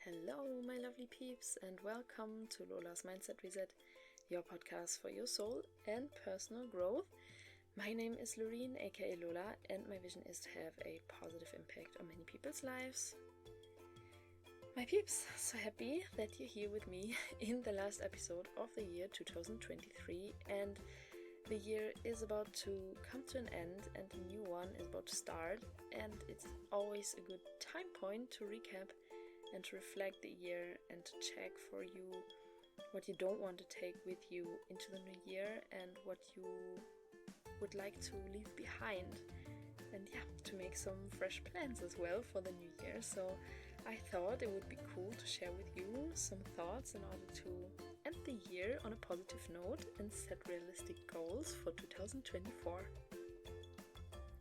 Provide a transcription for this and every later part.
Hello, my lovely peeps, and welcome to Lola's Mindset Reset, your podcast for your soul and personal growth. My name is Loreen, aka Lola, and my vision is to have a positive impact on many people's lives. My peeps, so happy that you're here with me in the last episode of the year 2023, and the year is about to come to an end and a new one is about to start, and it's always a good time point to recap and to reflect the year and to check for you what you don't want to take with you into the new year and what you would like to leave behind, and to make some fresh plans as well for the new year. So I thought it would be cool to share with you some thoughts in order to end the year on a positive note and set realistic goals for 2024.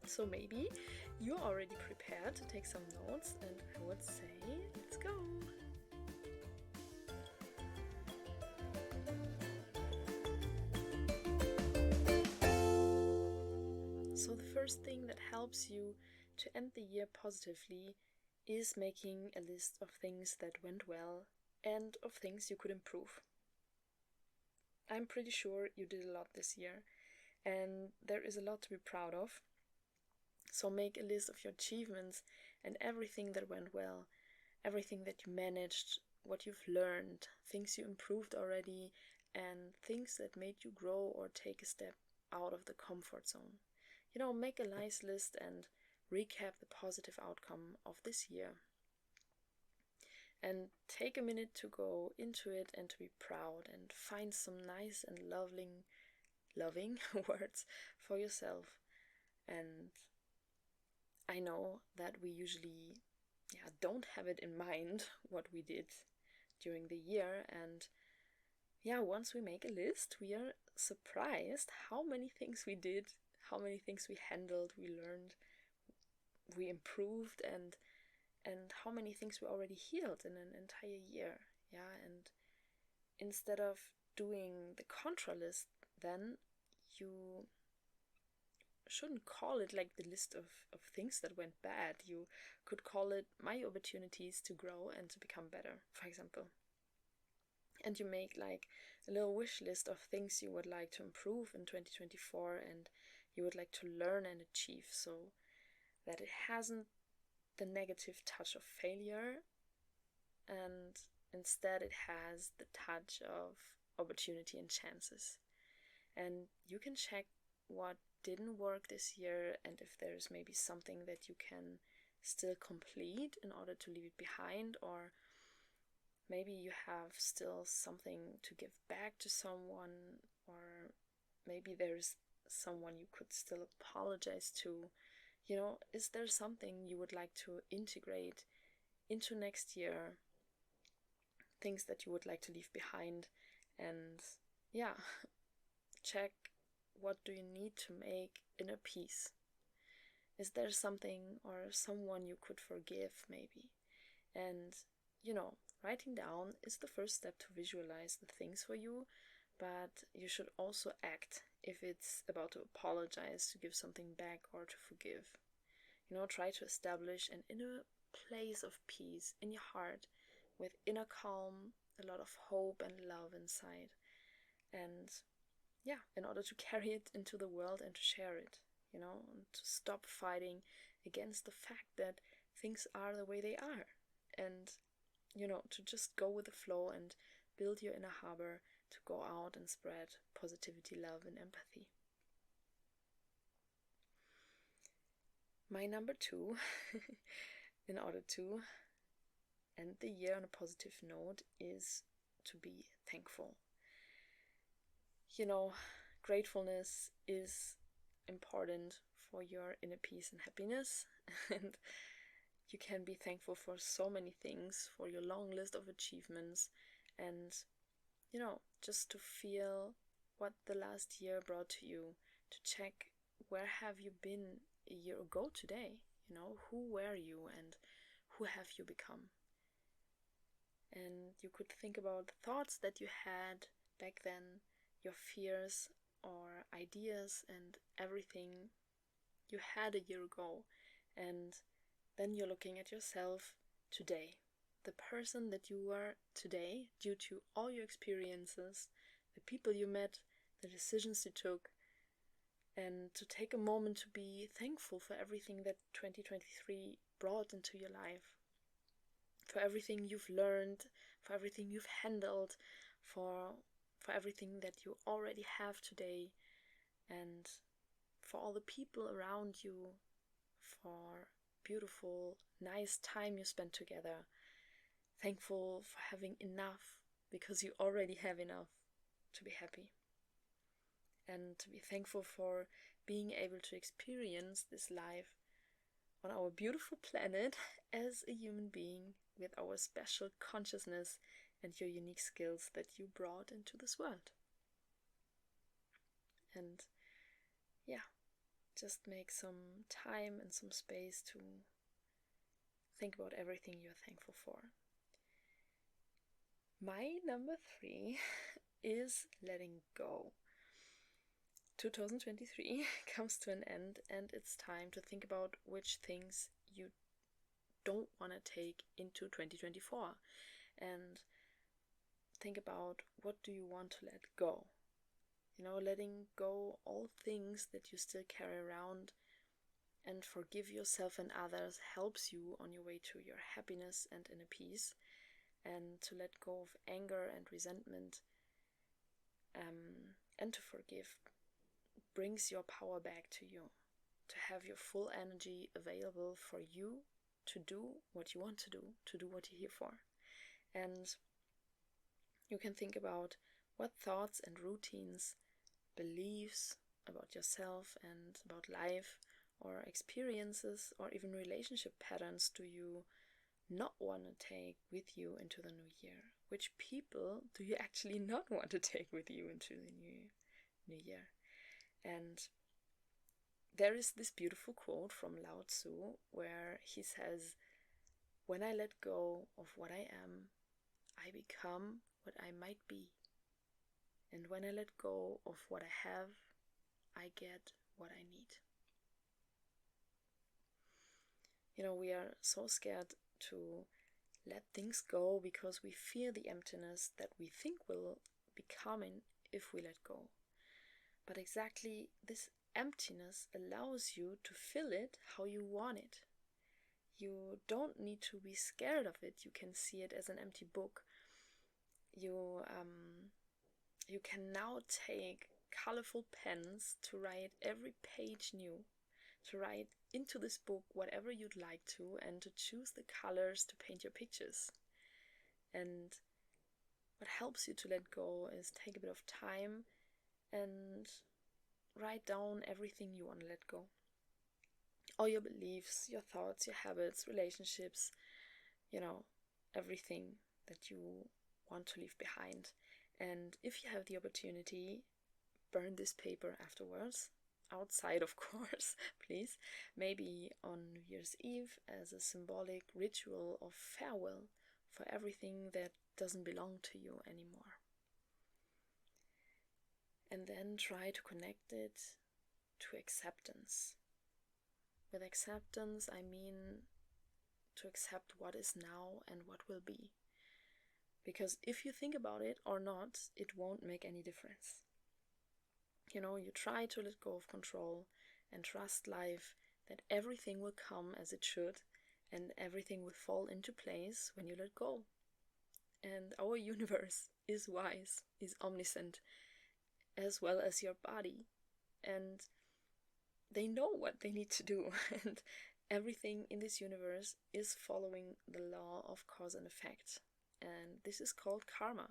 So maybe you're already prepared to take some notes, and I would say, let's go! So the first thing that helps you to end the year positively is making a list of things that went well and of things you could improve. I'm pretty sure you did a lot this year, and there is a lot to be proud of. So make a list of your achievements and everything that went well, everything that you managed, what you've learned, things you improved already, and things that made you grow or take a step out of the comfort zone. Make a nice list and recap the positive outcome of this year. And take a minute to go into it and to be proud and find some nice and loving words for yourself. And I know that we usually don't have it in mind what we did during the year, and once we make a list, we are surprised how many things we did, how many things we handled, we learned, we improved, and how many things we already healed in an entire year. And instead of doing the contra list, then you shouldn't call it like the list of things that went bad. You could call it my opportunities to grow and to become better, for example. And you make like a little wish list of things you would like to improve in 2024 and you would like to learn and achieve, so that it hasn't the negative touch of failure, and instead it has the touch of opportunity and chances. And you can check what didn't work this year and if there's maybe something that you can still complete in order to leave it behind, or maybe you have still something to give back to someone, or maybe there's someone you could still apologize to. Is there something you would like to integrate into next year? Things that you would like to leave behind, and check what do you need to make inner peace. Is there something or someone you could forgive maybe? And writing down is the first step to visualize the things for you, but you should also act if it's about to apologize, to give something back, or to forgive. Try to establish an inner place of peace in your heart with inner calm, a lot of hope and love inside. And in order to carry it into the world and to share it, and to stop fighting against the fact that things are the way they are. And to just go with the flow and build your inner harbor to go out and spread positivity, love, and empathy. My number 2, in order to end the year on a positive note, is to be thankful. Gratefulness is important for your inner peace and happiness, and you can be thankful for so many things, for your long list of achievements, and just to feel what the last year brought to you, to check where have you been a year ago today, who were you and who have you become. And you could think about the thoughts that you had back then, your fears or ideas and everything you had a year ago, and then you're looking at yourself today, the person that you were today due to all your experiences, the people you met, the decisions you took, and to take a moment to be thankful for everything that 2023 brought into your life, for everything you've learned, for everything you've handled, for everything that you already have today, and for all the people around you, for beautiful, nice time you spent together. Thankful for having enough, because you already have enough to be happy. And to be thankful for being able to experience this life on our beautiful planet as a human being with our special consciousness and your unique skills that you brought into this world. And yeah, just make some time and some space to think about everything you're thankful for. My number 3 is letting go. 2023 comes to an end, and it's time to think about which things you don't want to take into 2024, and think about what do you want to let go. Letting go all things that you still carry around, and forgive yourself and others helps you on your way to your happiness and inner peace. And to let go of anger and resentment, and to forgive, brings your power back to you, to have your full energy available for you to do what you want to do what you're here for. And you can think about what thoughts and routines, beliefs about yourself and about life, or experiences, or even relationship patterns do you not want to take with you into the new year? Which people do you actually not want to take with you into the new year? And there is this beautiful quote from Lao Tzu where he says, "When I let go of what I am, I become what I might be. And when I let go of what I have, I get what I need." We are so scared to let things go because we fear the emptiness that we think will be coming if we let go. But exactly this emptiness allows you to fill it how you want it. You don't need to be scared of it. You can see it as an empty book. You can now take colorful pens to write every page new, to write into this book whatever you'd like to, and to choose the colors to paint your pictures. And what helps you to let go is take a bit of time and write down everything you want to let go. All your beliefs, your thoughts, your habits, relationships, everything that you want to leave behind. And if you have the opportunity, burn this paper afterwards. Outside, of course, please. Maybe on New Year's Eve as a symbolic ritual of farewell for everything that doesn't belong to you anymore. And then try to connect it to acceptance. With acceptance, I mean to accept what is now and what will be. Because if you think about it or not, it won't make any difference. You try to let go of control and trust life that everything will come as it should, and everything will fall into place when you let go. And our universe is wise, is omniscient, as well as your body. And they know what they need to do. And everything in this universe is following the law of cause and effect. And this is called karma.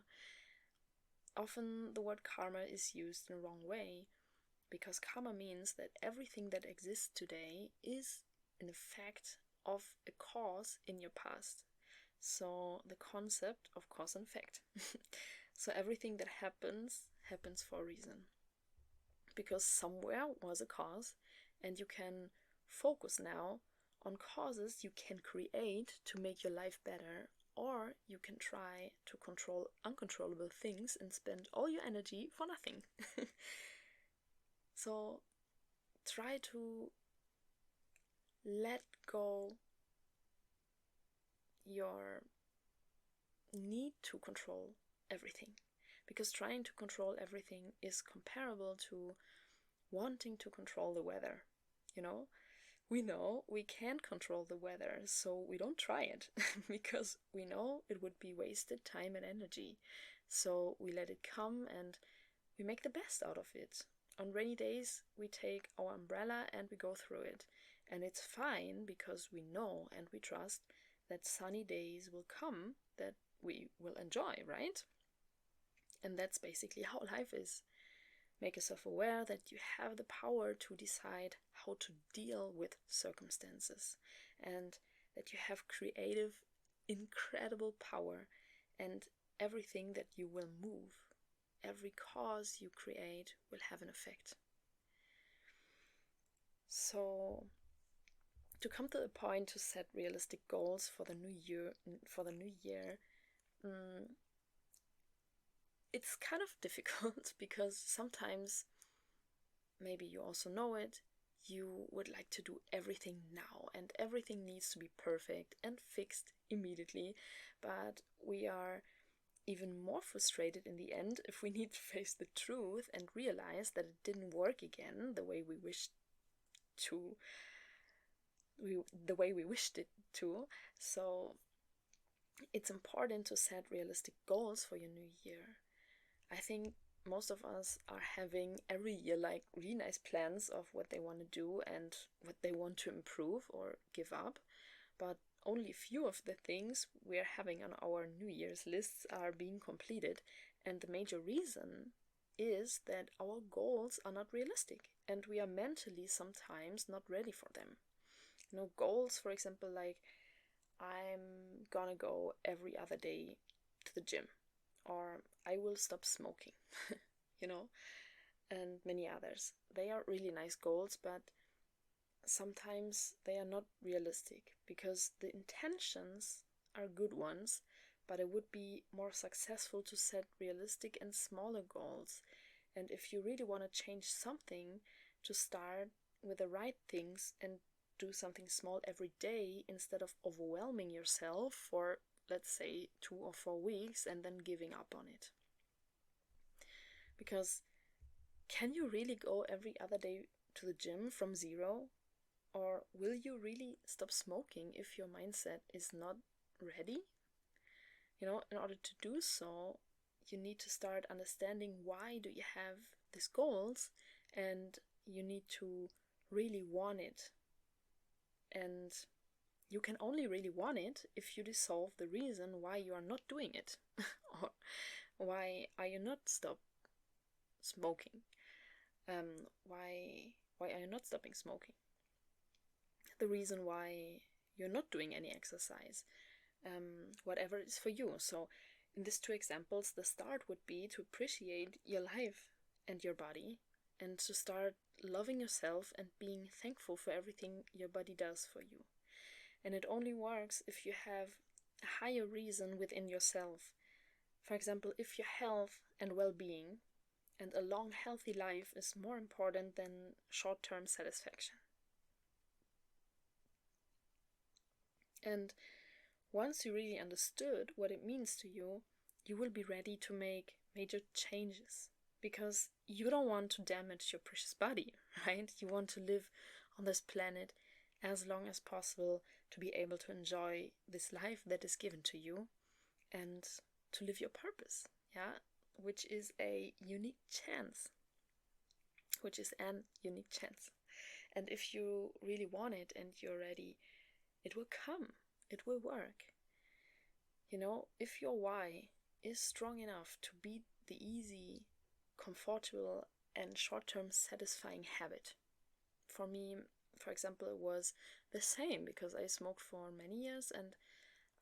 Often the word karma is used in the wrong way, because karma means that everything that exists today is an effect of a cause in your past. So the concept of cause and effect. So everything that happens for a reason. Because somewhere was a cause, and you can focus now on causes you can create to make your life better, or you can try to control uncontrollable things and spend all your energy for nothing. So try to let go your need to control everything, because trying to control everything is comparable to wanting to control the weather. You know we can't control the weather, so we don't try it because we know it would be wasted time and energy. So we let it come and we make the best out of it. On rainy days, we take our umbrella and we go through it. And it's fine because we know and we trust that sunny days will come that we will enjoy, right? And that's basically how life is. Make yourself aware that you have the power to decide how to deal with circumstances, and that you have creative, incredible power, and everything that you will move, every cause you create will have an effect. So, to come to the point to set realistic goals for the new year, it's kind of difficult because sometimes, maybe you also know it, you would like to do everything now and everything needs to be perfect and fixed immediately, but we are even more frustrated in the end if we need to face the truth and realize that it didn't work again the way we wished it to. So it's important to set realistic goals for your new year. I think most of us are having every year like really nice plans of what they want to do and what they want to improve or give up, but only few of the things we're having on our New Year's lists are being completed, and the major reason is that our goals are not realistic and we are mentally sometimes not ready for them. Goals, for example, like I'm gonna go every other day to the gym, or I will stop smoking, you know, and many others. They are really nice goals, but sometimes they are not realistic because the intentions are good ones, but it would be more successful to set realistic and smaller goals. And if you really want to change something, to start with the right things and do something small every day instead of overwhelming yourself for, let's say, 2 or 4 weeks and then giving up on it. Because can you really go every other day to the gym from zero? Or will you really stop smoking if your mindset is not ready? In order to do so, you need to start understanding why do you have these goals, and you need to really want it. And you can only really want it if you dissolve the reason why you are not doing it. Or why are you not stop smoking? Why are you not stopping smoking? The reason why you're not doing any exercise, whatever it is for you. So in these two examples, the start would be to appreciate your life and your body, and to start loving yourself and being thankful for everything your body does for you. And it only works if you have a higher reason within yourself. For example, if your health and well-being and a long, healthy life is more important than short-term satisfaction. And once you really understood what it means to you, you will be ready to make major changes, because you don't want to damage your precious body, right? You want to live on this planet as long as possible, to be able to enjoy this life that is given to you and to live your purpose, yeah, which is an unique chance. And if you really want it and you're ready, it will come. It will work. If your why is strong enough to beat the easy, comfortable, and short-term satisfying habit. For me, for example, it was the same, because I smoked for many years and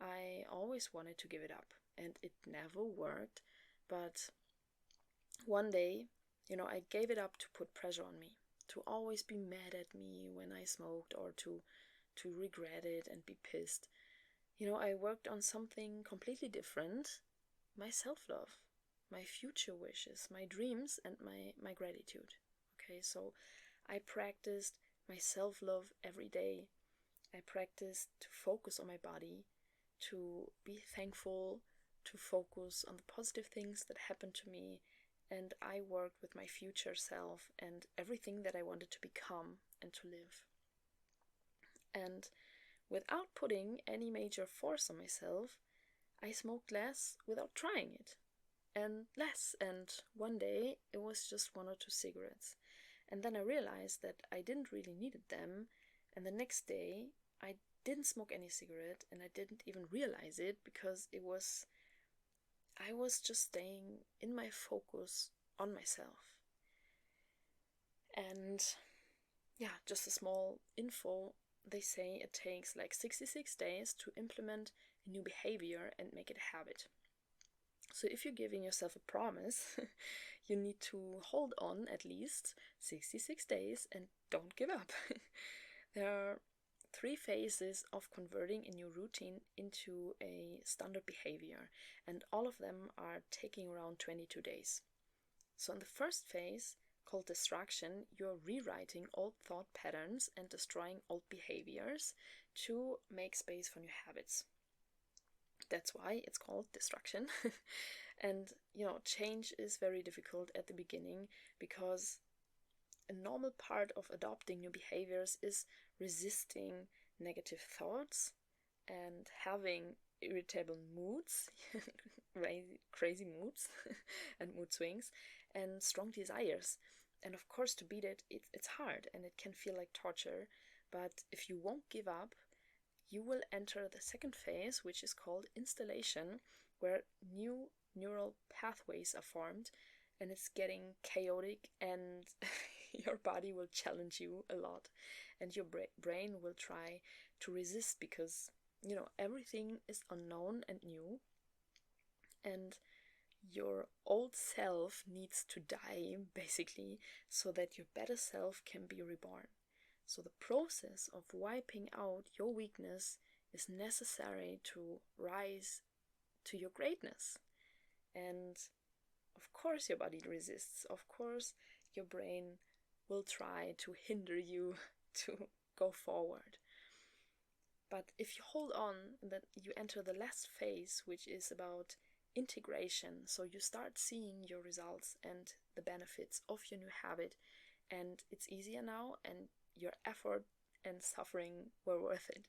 I always wanted to give it up, and it never worked. But one day, I gave it up to put pressure on me, to always be mad at me when I smoked, or to regret it and be pissed. I worked on something completely different: my self-love, my future wishes, my dreams, and my gratitude. Okay, so I practiced my self-love every day. I practiced to focus on my body, to be thankful to focus on the positive things that happened to me, and I worked with my future self and everything that I wanted to become and to live. And without putting any major force on myself, I smoked less without trying it, and less, and one day it was just 1 or 2 cigarettes. And then I realized that I didn't really needed them, and the next day I didn't smoke any cigarette, and I didn't even realize it because I was just staying in my focus on myself. And yeah, just a small info, they say it takes like 66 days to implement a new behavior and make it a habit. So if you're giving yourself a promise, you need to hold on at least 66 days and don't give up. There are 3 phases of converting a new routine into a standard behavior, and all of them are taking around 22 days. So in the first phase, called distraction, you're rewriting old thought patterns and destroying old behaviors to make space for new habits. That's why it's called distraction. And change is very difficult at the beginning because a normal part of adopting new behaviors is resisting negative thoughts and having irritable moods, crazy moods and mood swings, and strong desires. And of course, to beat it, it's hard and it can feel like torture. But if you won't give up, you will enter the second phase, which is called installation, where new neural pathways are formed, and it's getting chaotic, and your body will challenge you a lot, and your brain will try to resist because everything is unknown and new, and your old self needs to die basically so that your better self can be reborn. So the process of wiping out your weakness is necessary to rise to your greatness. And of course your body resists. Of course your brain will try to hinder you to go forward. But if you hold on, then you enter the last phase, which is about integration. So you start seeing your results and the benefits of your new habit, and it's easier now, and your effort and suffering were worth it.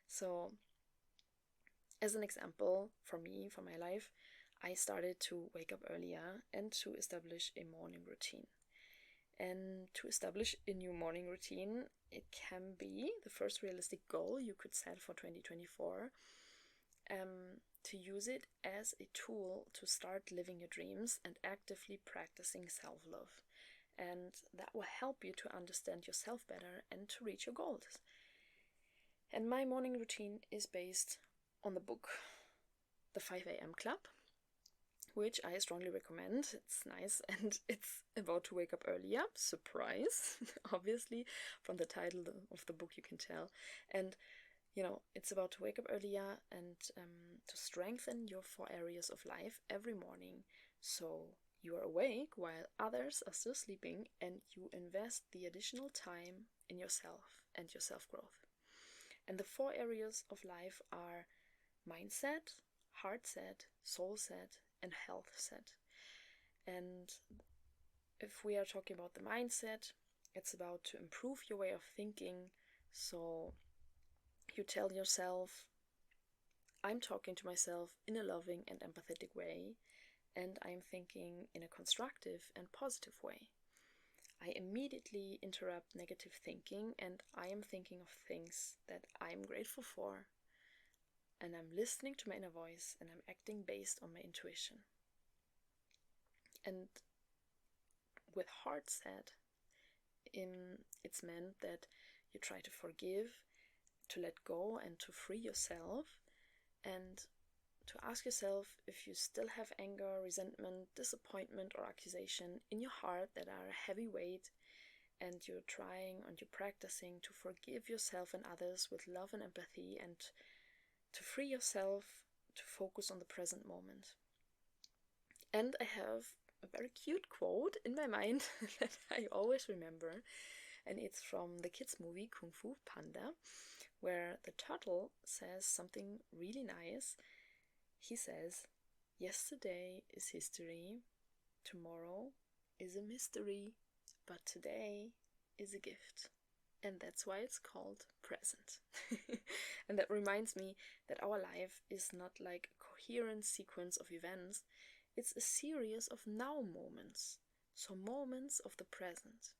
So as an example, for me, for my life, I started to wake up earlier and to establish a morning routine. And to establish a new morning routine, it can be the first realistic goal you could set for 2024, to use it as a tool to start living your dreams and actively practicing self-love. And that will help you to understand yourself better and to reach your goals. And my morning routine is based on the book, The 5 a.m. Club, which I strongly recommend. It's nice, and it's about to wake up earlier. Surprise, obviously, from the title of the book you can tell. And it's about to wake up earlier and to strengthen your 4 areas of life every morning. So you are awake while others are still sleeping, and you invest the additional time in yourself and your self-growth. And the 4 areas of life are mindset, heart set, soul set, and health set. And if we are talking about the mindset, it's about to improve your way of thinking. So you tell yourself, I'm talking to myself in a loving and empathetic way, and I'm thinking in a constructive and positive way. I immediately interrupt negative thinking, and I am thinking of things that I'm grateful for. And I'm listening to my inner voice, and I'm acting based on my intuition. And with heart set, it's meant that you try to forgive, to let go, and to free yourself, and to ask yourself if you still have anger, resentment, disappointment, or accusation in your heart that are a heavy weight, and you're trying and you're practicing to forgive yourself and others with love and empathy, and to free yourself to focus on the present moment. And I have a very cute quote in my mind that I always remember, and it's from the kids movie Kung Fu Panda, where the turtle says something really nice. He says, Yesterday is history, tomorrow is a mystery, but today is a gift. And that's why it's called present. And that reminds me that our life is not like a coherent sequence of events, it's a series of now moments, so moments of the present.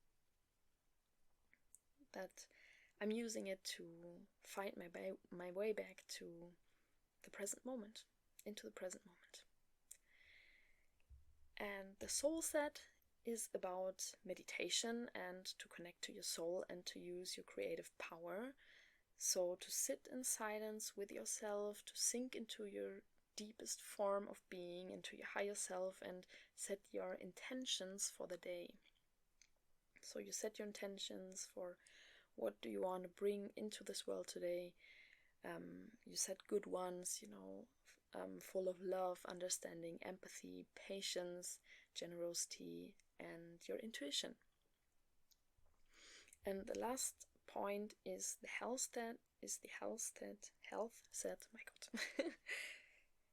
That I'm using it to find my way back to the present moment, into the present moment. And the soul set is about meditation and to connect to your soul and to use your creative power. So to sit in silence with yourself, to sink into your deepest form of being, into your higher self, and set your intentions for the day. So you set your intentions for what do you want to bring into this world today. You set good ones, full of love, understanding, empathy, patience, generosity, and your intuition. And the last point is the health set. My God.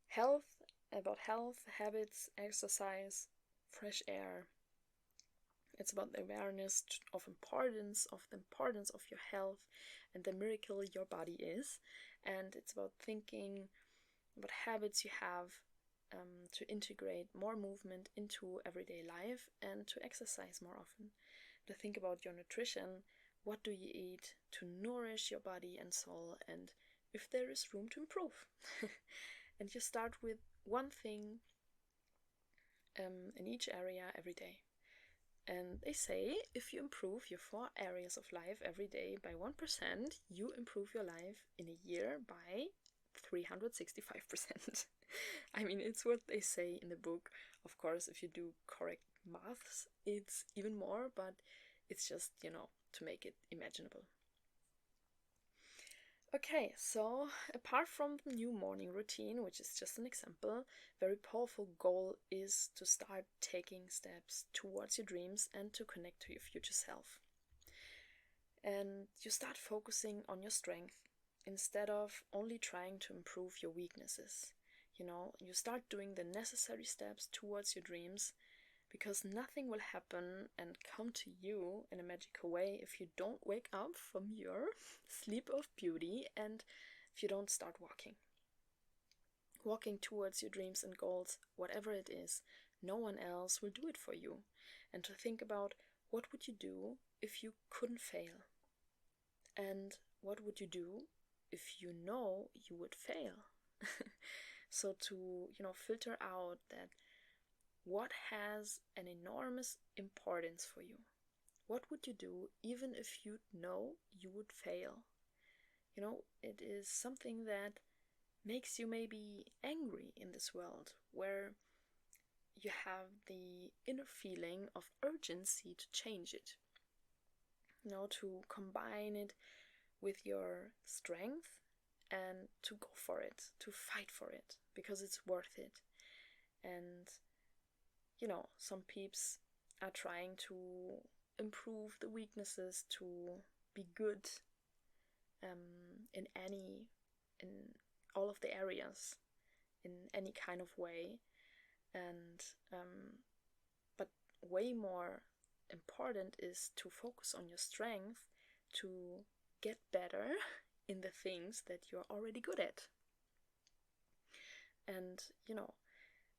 Health, habits, exercise, fresh air. It's about the awareness of the importance of your health and the miracle your body is. And it's about thinking what habits you have to integrate more movement into everyday life and to exercise more often. To think about your nutrition, what do you eat to nourish your body and soul, and if there is room to improve. And you start with one thing in each area every day. And they say if you improve your 4 areas of life every day by 1%, you improve your life in a year by 365%. I mean, it's what they say in the book. Of course, if you do correct maths, it's even more, but it's just, to make it imaginable. Okay, so apart from the new morning routine, which is just an example, very powerful goal is to start taking steps towards your dreams and to connect to your future self. And you start focusing on your strength instead of only trying to improve your weaknesses. You start doing the necessary steps towards your dreams, because nothing will happen and come to you in a magical way if you don't wake up from your sleep of beauty and if you don't start walking towards your dreams and goals, whatever it is. No one else will do it for you. And to think about, what would you do if you couldn't fail? And what would you do if you know you would fail? So to, filter out that what has an enormous importance for you. What would you do even if you know you would fail? It is something that makes you maybe angry in this world, where you have the inner feeling of urgency to change it. To combine it with your strength and to go for it, to fight for it, because it's worth it. And some peeps are trying to improve the weaknesses to be good in all of the areas, in any kind of way. And but way more important is to focus on your strength to get better in the things that you're already good at. And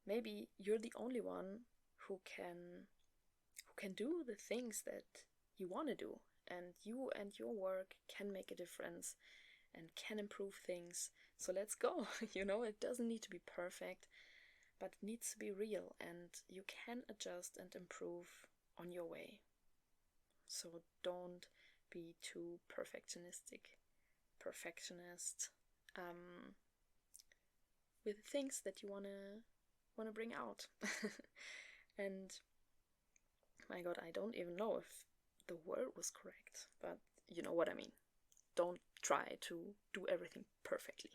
maybe you're the only one who can do the things that you want to do, and you and your work can make a difference and can improve things. So let's go. It doesn't need to be perfect, but it needs to be real, and you can adjust and improve on your way. So don't be too perfectionist with things that you wanna bring out. And my God, I don't even know if the word was correct, but you know what I mean. Don't try to do everything perfectly.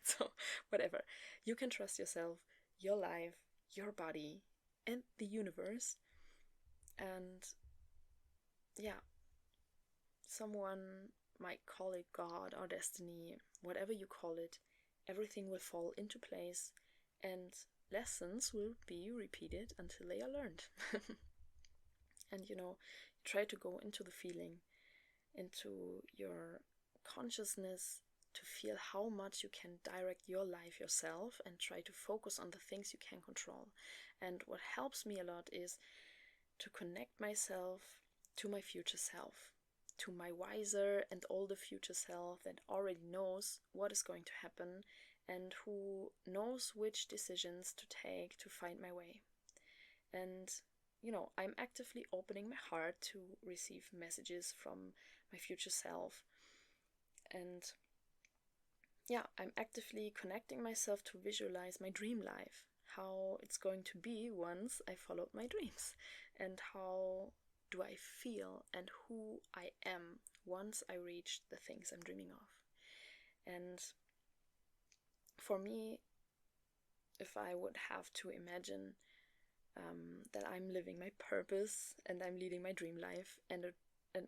So whatever, you can trust yourself, your life, your body, and the universe. And yeah, someone might call it God or destiny, whatever you call it. Everything will fall into place, and lessons will be repeated until they are learned. And try to go into the feeling, into your consciousness, to feel how much you can direct your life yourself and try to focus on the things you can control. And what helps me a lot is to connect myself to my future self, to my wiser and older future self that already knows what is going to happen and who knows which decisions to take to find my way. And I'm actively opening my heart to receive messages from my future self. And I'm actively connecting myself to visualize my dream life, how it's going to be once I followed my dreams, and how do I feel and who I am once I reach the things I'm dreaming of. And for me, if I would have to imagine that I'm living my purpose and I'm leading my dream life, and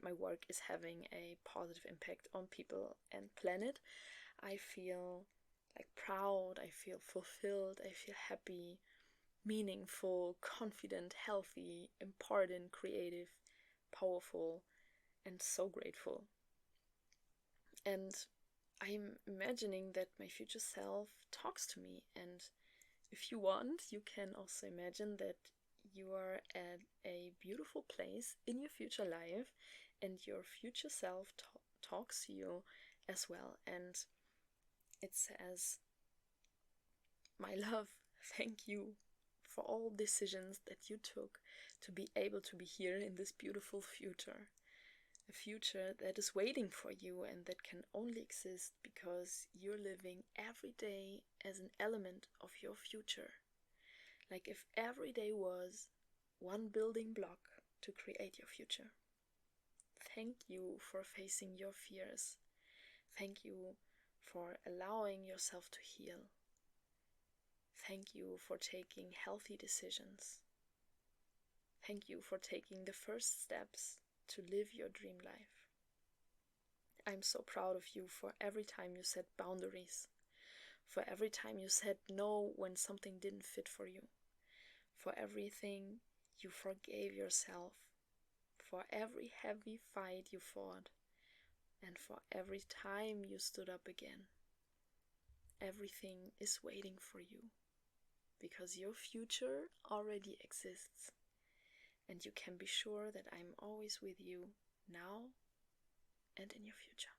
my work is having a positive impact on people and planet, I feel like proud, I feel fulfilled, I feel happy, meaningful, confident, healthy, important, creative, powerful, and so grateful. And I'm imagining that my future self talks to me, and if you want, you can also imagine that you are at a beautiful place in your future life and your future self talks to you as well. And it says, "My love, thank you for all decisions that you took to be able to be here in this beautiful future. A future that is waiting for you and that can only exist because you're living every day as an element of your future. Like if every day was one building block to create your future. Thank you for facing your fears. Thank you for allowing yourself to heal. Thank you for taking healthy decisions. Thank you for taking the first steps to live your dream life. I'm so proud of you for every time you set boundaries, for every time you said no when something didn't fit for you, for everything you forgave yourself, for every heavy fight you fought, and for every time you stood up again. Everything is waiting for you, because your future already exists, and you can be sure that I'm always with you now and in your future."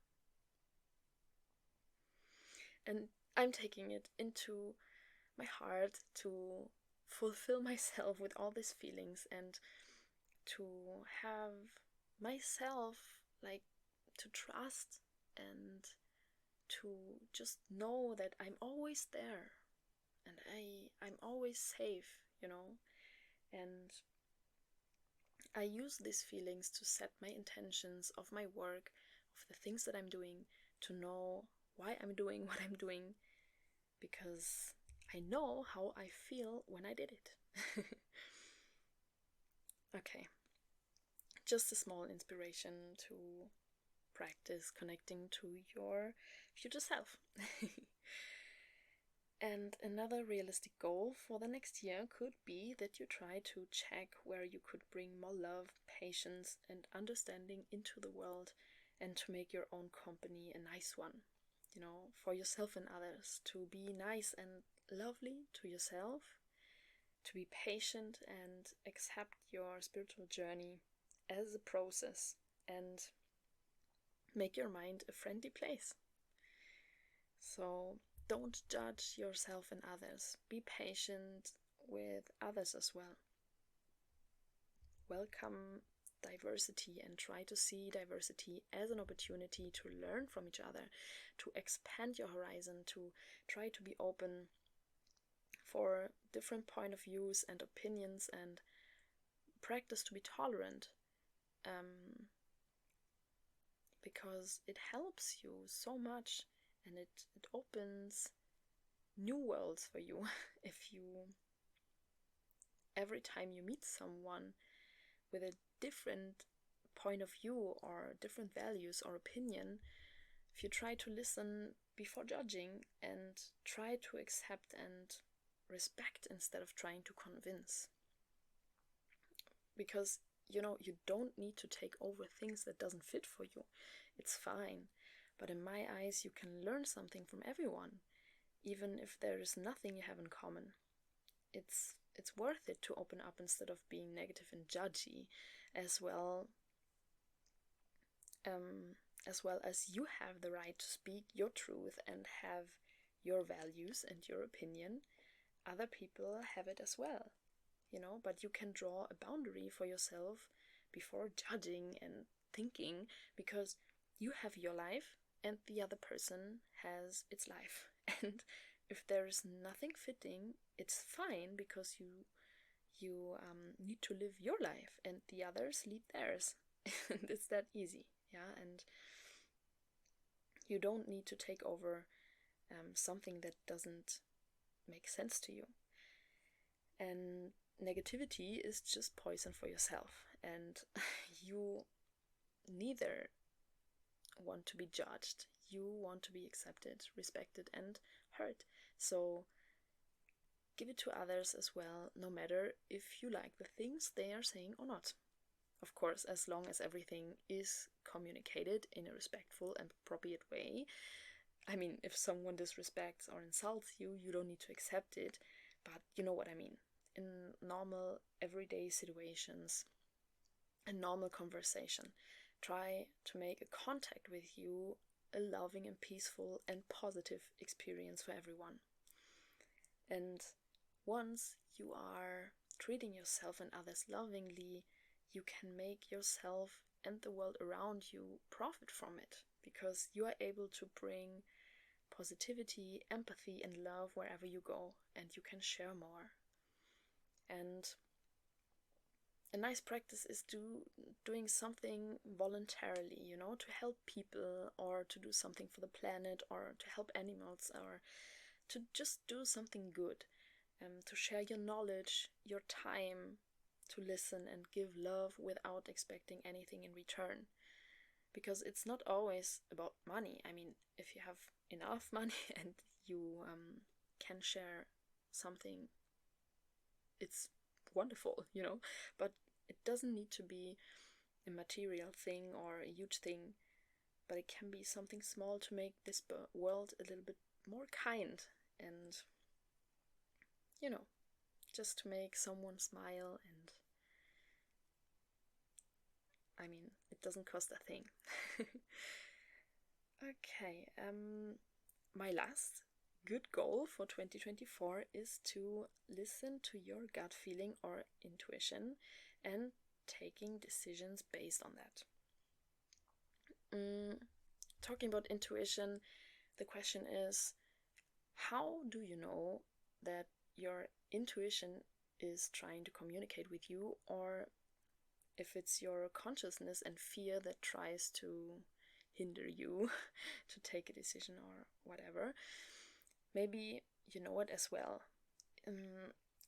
And I'm taking it into my heart to fulfill myself with all these feelings and to have myself like to trust and to just know that I'm always there and I'm always safe, and I use these feelings to set my intentions of my work, of the things that I'm doing, to know why I'm doing what I'm doing, because I know how I feel when I did it. Okay, just a small inspiration to practice connecting to your future self. And another realistic goal for the next year could be that you try to check where you could bring more love, patience, and understanding into the world, and to make your own company a nice one, for yourself and others, to be nice and lovely to yourself, to be patient and accept your spiritual journey as a process, and make your mind a friendly place. So don't judge yourself and others. Be patient with others as well. Welcome diversity and try to see diversity as an opportunity to learn from each other, to expand your horizon, to try to be open for different point of views and opinions, and practice to be tolerant, because it helps you so much, and it opens new worlds for you. If you, every time you meet someone with a different point of view or different values or opinion, if you try to listen before judging and try to accept and respect instead of trying to convince. Because, you know, you don't need to take over things that doesn't fit for you. It's fine. But in my eyes, you can learn something from everyone, even if there is nothing you have in common. It's worth it to open up instead of being negative and judgy, as well as you have the right to speak your truth and have your values and your opinion. Other people have it as well, you know, but you can draw a boundary for yourself before judging and thinking, because you have your life and the other person has its life. And if there is nothing fitting, it's fine, because you need to live your life and the others lead theirs. And it's that easy, yeah. And you don't need to take over something that doesn't make sense to you. And negativity is just poison for yourself, and you neither want to be judged. You want to be accepted, respected, and heard. So give it to others as well, no matter if you like the things they are saying or not. Of course, as long as everything is communicated in a respectful and appropriate way. I mean, if someone disrespects or insults you, you don't need to accept it, but you know what I mean. In normal, everyday situations, a normal conversation, try to make a contact with you a loving and peaceful and positive experience for everyone. And once you are treating yourself and others lovingly, you can make yourself and the world around you profit from it, because you are able to bring positivity, empathy, and love wherever you go, and you can share more. And a nice practice is doing something voluntarily, you know, to help people, or to do something for the planet, or to help animals, or to just do something good, to share your knowledge, your time, to listen and give love without expecting anything in return. Because it's not always about money. I mean, if you have enough money and you can share something, it's wonderful, you know. But it doesn't need to be a material thing or a huge thing, but it can be something small to make this world a little bit more kind, and, you know, just to make someone smile. And I mean, it doesn't cost a thing. Okay, my last good goal for 2024 is to listen to your gut feeling or intuition and taking decisions based on that. Talking about intuition, the question is, how do you know that your intuition is trying to communicate with you, or if it's your consciousness and fear that tries to hinder you to take a decision or whatever? Maybe you know it as well.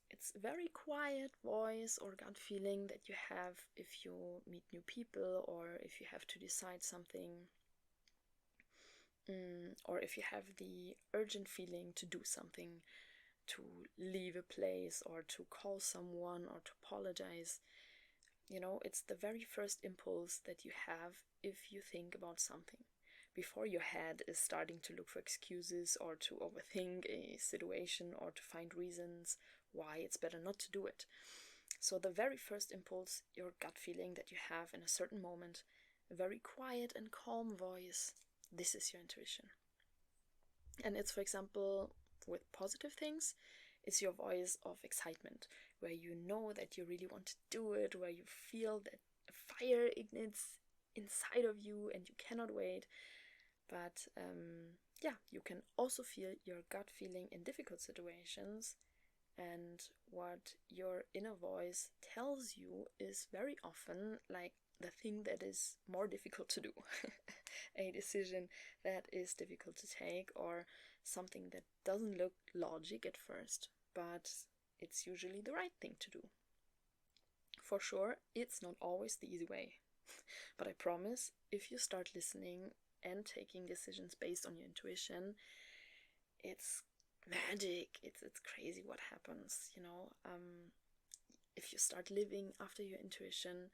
It's a very quiet voice or gut feeling that you have if you meet new people, or if you have to decide something, or if you have the urgent feeling to do something, to leave a place, or to call someone, or to apologize. You know, it's the very first impulse that you have if you think about something, before your head is starting to look for excuses, or to overthink a situation, or to find reasons why it's better not to do it. So the very first impulse, your gut feeling that you have in a certain moment, a very quiet and calm voice, this is your intuition. And it's, for example, with positive things, it's your voice of excitement, where you know that you really want to do it, where you feel that a fire ignites inside of you and you cannot wait. But yeah, you can also feel your gut feeling in difficult situations, and what your inner voice tells you is very often like the thing that is more difficult to do. A decision that is difficult to take, or something that doesn't look logic at first, but it's usually the right thing to do. For sure, it's not always the easy way. But I promise, if you start listening and taking decisions based on your intuition, it's magic. It's crazy what happens, if you start living after your intuition.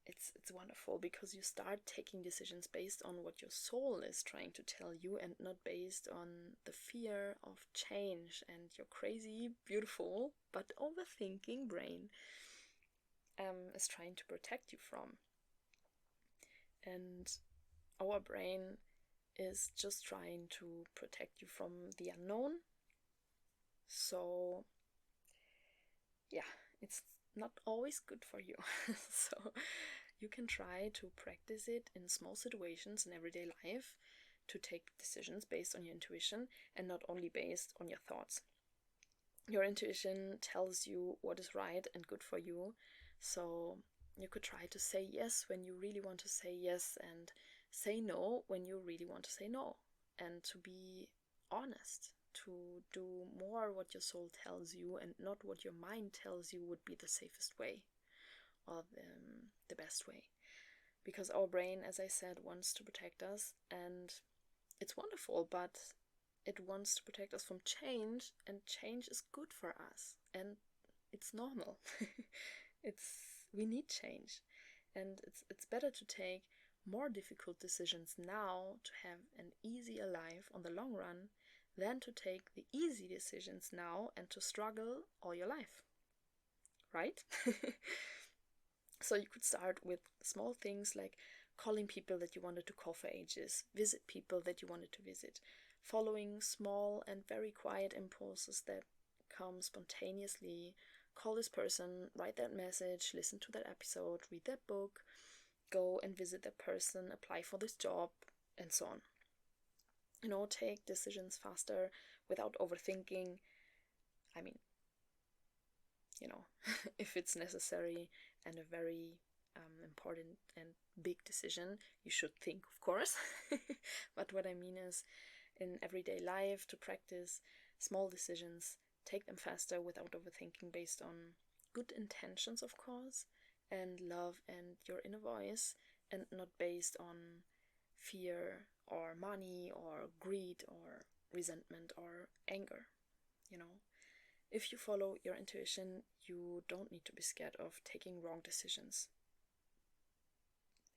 It's wonderful because you start taking decisions based on what your soul is trying to tell you, and not based on the fear of change and your crazy, beautiful, but overthinking brain is trying to protect you from. And our brain is just trying to protect you from the unknown. So yeah, it's not always good for you. So you can try to practice it in small situations in everyday life, to take decisions based on your intuition and not only based on your thoughts. Your intuition tells you what is right and good for you, so you could try to say yes when you really want to say yes, and say no when you really want to say no, and to be honest, to do more what your soul tells you and not what your mind tells you would be the safest way, or the best way. Because our brain, as I said, wants to protect us, and it's wonderful, but it wants to protect us from change, and change is good for us, and it's normal. We need change, and it's better to take more difficult decisions now to have an easier life on the long run than to take the easy decisions now and to struggle all your life, right? So you could start with small things like calling people that you wanted to call for ages, visit people that you wanted to visit, following small and very quiet impulses that come spontaneously. Call this person, write that message, listen to that episode, read that book, go and visit that person, apply for this job, and so on. Take decisions faster without overthinking. I mean, if it's necessary and a very important and big decision, you should think, of course. But what I mean is, in everyday life, to practice small decisions, take them faster without overthinking, based on good intentions, of course, and love and your inner voice, and not based on fear or money or greed or resentment or anger. If you follow your intuition, you don't need to be scared of taking wrong decisions.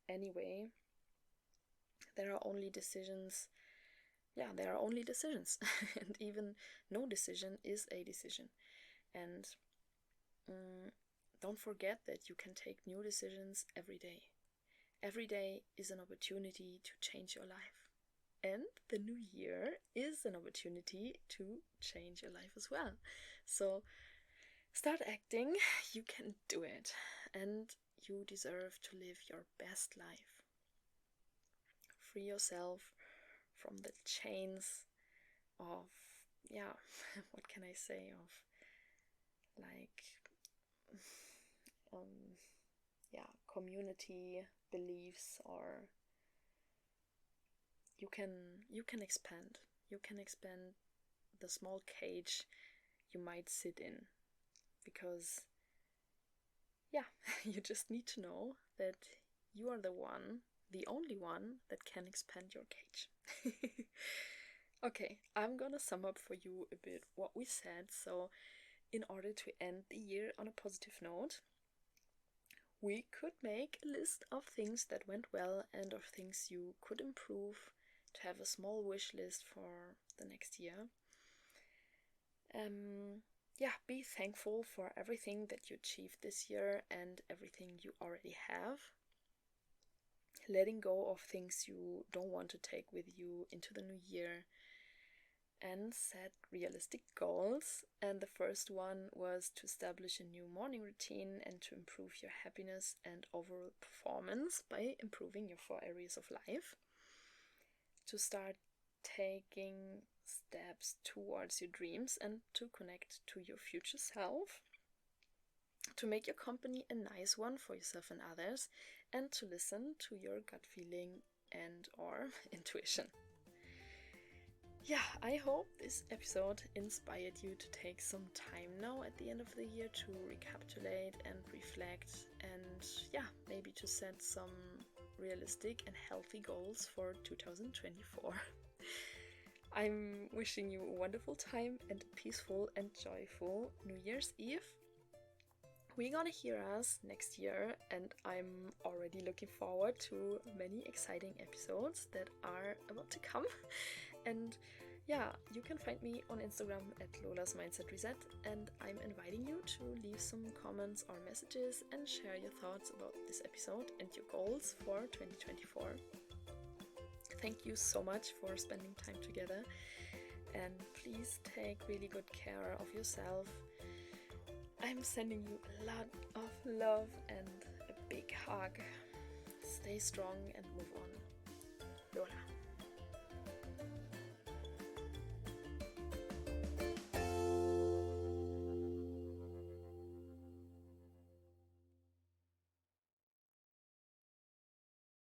Anyway, there are only decisions. Yeah, there are only decisions. And even no decision is a decision. And don't forget that you can take new decisions every day. Every day is an opportunity to change your life. And the new year is an opportunity to change your life as well. So start acting. You can do it. And you deserve to live your best life. Free yourself from the chains of, what can I say, of like, community beliefs, or you can expand. You can expand the small cage you might sit in, because you just need to know that you are the only one that can expand your cage. Okay, I'm gonna sum up for you a bit what we said. So, in order to end the year on a positive note, we could make a list of things that went well and of things you could improve, to have a small wish list for the next year. Be thankful for everything that you achieved this year and everything you already have. Letting go of things you don't want to take with you into the new year, and set realistic goals. And the first one was to establish a new morning routine and to improve your happiness and overall performance by improving your 4 areas of life. To start taking steps towards your dreams and to connect to your future self. To make your company a nice one for yourself and others, and to listen to your gut feeling and or intuition. I hope this episode inspired you to take some time now at the end of the year to recapitulate and reflect, and maybe to set some realistic and healthy goals for 2024. I'm wishing you a wonderful time and a peaceful and joyful New Year's Eve. We're gonna hear us next year, and I'm already looking forward to many exciting episodes that are about to come. And yeah, you can find me on Instagram at Lola's Mindset Reset, and I'm inviting you to leave some comments or messages and share your thoughts about this episode and your goals for 2024. Thank you so much for spending time together, and please take really good care of yourself. I'm sending you a lot of love and a big hug. Stay strong and move on.